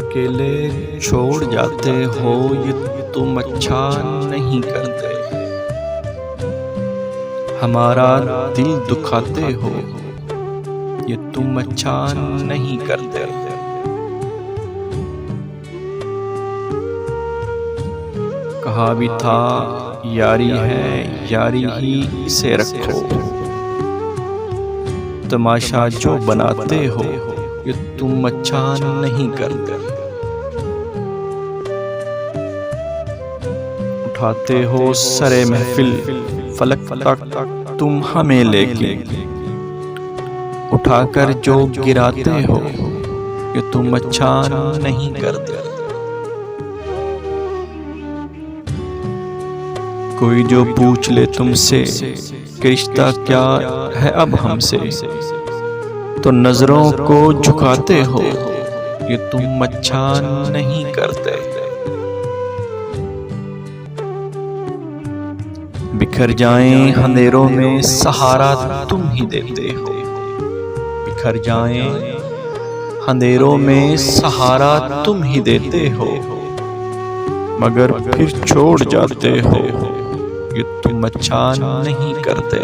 अकेले छोड़ जाते हो ये तुम अच्छा नहीं करते। हमारा दिल दुखाते हो ये तुम अच्छा नहीं करते। कहा भी था यारी है यारी ही इसे रखो, तमाशा जो बनाते हो ये तुम अच्छा नहीं करते। उठाते हो सरे महफिल फलक तक तुम हमें लेके, उठाकर जो गिराते हो ये तुम अच्छा नहीं करते। कोई जो पूछ ले तुमसे कि रिश्ता क्या है अब हमसे, तो नजरों को झुकाते हो ये तुम अच्छा नहीं करते। बिखर जाएं अंधेरों में सहारा तुम ही देते हो, बिखर जाएं अंधेरों में सहारा तुम ही देते हो, मगर फिर छोड़ जाते हो ये तुम अच्छा नहीं करते।